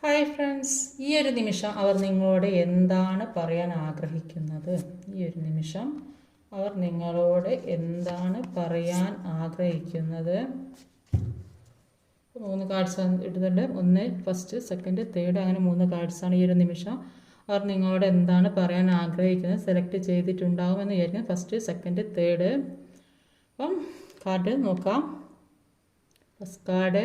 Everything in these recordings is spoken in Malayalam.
ഹായ് ഫ്രണ്ട്സ്, ഈ ഒരു നിമിഷം അവർ നിങ്ങളോട് എന്താണ് പറയാൻ ആഗ്രഹിക്കുന്നത്? ഈ ഒരു നിമിഷം അവർ നിങ്ങളോട് എന്താണ് പറയാൻ ആഗ്രഹിക്കുന്നത്? 3 കാർഡ്സ് ഇടുന്നുണ്ട്. 1, ഫസ്റ്റ്, സെക്കൻഡ്, തേർഡ്, അങ്ങനെ 3 കാർഡ്സാണ് ഈ ഒരു നിമിഷം അവർ നിങ്ങളോട് എന്താണ് പറയാൻ ആഗ്രഹിക്കുന്നത്. സെലക്ട് ചെയ്തിട്ടുണ്ടാകുമെന്ന് വിചാരിക്കുന്നു. First, second, third. അപ്പം കാർഡ് നോക്കാം. ഫസ്റ്റ് കാർഡ്,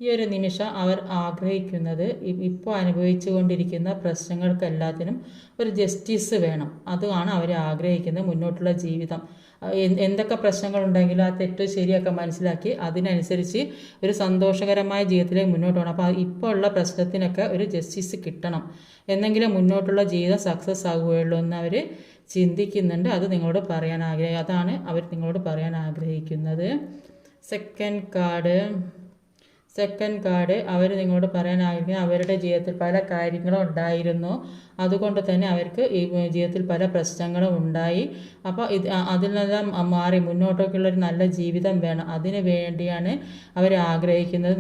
ഈ ഒരു നിമിഷം അവർ ആഗ്രഹിക്കുന്നത് ഇപ്പോൾ അനുഭവിച്ചു കൊണ്ടിരിക്കുന്ന പ്രശ്നങ്ങൾക്കെല്ലാത്തിനും ഒരു ജസ്റ്റിസ് വേണം. അതാണ് അവർ ആഗ്രഹിക്കുന്നത്. മുന്നോട്ടുള്ള ജീവിതം എന്തൊക്കെ പ്രശ്നങ്ങളുണ്ടെങ്കിലും ആ തെറ്റോ ശരിയൊക്കെ മനസ്സിലാക്കി അതിനനുസരിച്ച് ഒരു സന്തോഷകരമായ ജീവിതത്തിലേക്ക് മുന്നോട്ട് പോകണം. അപ്പോൾ ഇപ്പോൾ ഉള്ള പ്രശ്നത്തിനൊക്കെ ഒരു ജസ്റ്റിസ് കിട്ടണം, എന്നെങ്കിലും മുന്നോട്ടുള്ള ജീവിതം സക്സസ് ആകുകയുള്ളൂ എന്ന് അവർ ചിന്തിക്കുന്നുണ്ട്. അത് നിങ്ങളോട് പറയാൻ അതാണ് അവർ നിങ്ങളോട് പറയാൻ ആഗ്രഹിക്കുന്നത്. സെക്കൻഡ് കാർഡ് അവർ നിങ്ങളോട് പറയാൻ ആഗ്രഹിക്കുന്നത് അവരുടെ ജീവിതത്തിൽ പല കാര്യങ്ങളും ഉണ്ടായിരുന്നു. അതുകൊണ്ട് തന്നെ അവർക്ക് ഈ ജീവിതത്തിൽ പല പ്രശ്നങ്ങളും ഉണ്ടായി. അപ്പോൾ അതിൽ നിന്നെല്ലാം മാറി മുന്നോട്ടേക്കുള്ളൊരു നല്ല ജീവിതം വേണം. അതിനു വേണ്ടിയാണ് അവർ ആഗ്രഹിക്കുന്നത്.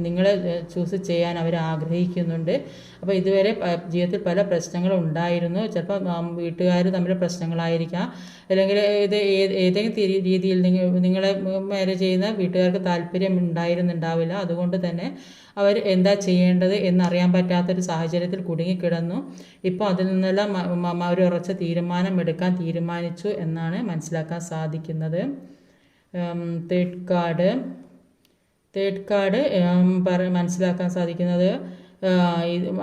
നിങ്ങളെ ചൂസ് ചെയ്യാൻ അവർ ആഗ്രഹിക്കുന്നുണ്ട്. അപ്പോൾ ഇതുവരെ ജീവിതത്തിൽ പല പ്രശ്നങ്ങളും ഉണ്ടായിരുന്നു. ചിലപ്പോൾ വീട്ടുകാർ തമ്മിൽ പ്രശ്നങ്ങളായിരിക്കാം, അല്ലെങ്കിൽ ഏതെങ്കിലും രീതിയിൽ നിങ്ങളെ മാരേജ് ചെയ്യുന്ന വീട്ടുകാർക്ക് താല്പര്യം ഉണ്ടായിരുന്നുണ്ടാവില്ല. അതുകൊണ്ട് തന്നെ അവർ എന്താ ചെയ്യേണ്ടത് എന്നറിയാൻ പറ്റാത്തൊരു സാഹചര്യത്തിൽ കുടുങ്ങിക്കിടന്നു. ഇപ്പോൾ അതിൽ നിന്നെല്ലാം ഒരു ഉറച്ച തീരുമാനം എടുക്കാൻ തീരുമാനിച്ചു എന്നാണ് മനസ്സിലാക്കാൻ സാധിക്കുന്നത്. തേർഡ് കാർഡ് മനസ്സിലാക്കാൻ സാധിക്കുന്നത്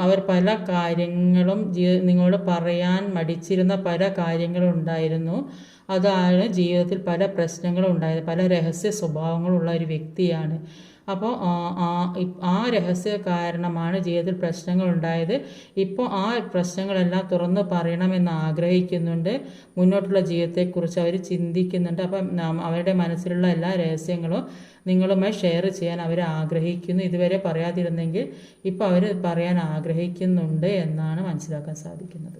അവർ പല കാര്യങ്ങളും നിങ്ങളോട് പറയാൻ മടിച്ചിരുന്ന പല കാര്യങ്ങളും ഉണ്ടായിരുന്നു. അതാണ് ജീവിതത്തിൽ പല പ്രശ്നങ്ങളും ഉണ്ടായത്. പല രഹസ്യ സ്വഭാവങ്ങളുള്ള ഒരു വ്യക്തിയാണ്. അപ്പോൾ ആ രഹസ്യ കാരണമാണ് ജീവിതത്തിൽ പ്രശ്നങ്ങൾ ഉണ്ടായത്. ഇപ്പോൾ ആ പ്രശ്നങ്ങളെല്ലാം തുറന്നു പറയണമെന്ന് ആഗ്രഹിക്കുന്നുണ്ട്. മുന്നോട്ടുള്ള ജീവിതത്തെക്കുറിച്ച് അവർ ചിന്തിക്കുന്നുണ്ട്. അപ്പം അവരുടെ മനസ്സിലുള്ള എല്ലാ രഹസ്യങ്ങളും നിങ്ങളുമായി ഷെയർ ചെയ്യാൻ അവർ ആഗ്രഹിക്കുന്നു. ഇതുവരെ പറയാതിരുന്നെങ്കിൽ ഇപ്പോൾ അവർ പറയാൻ ആഗ്രഹിക്കുന്നുണ്ട് എന്നാണ് മനസ്സിലാക്കാൻ സാധിക്കുന്നത്.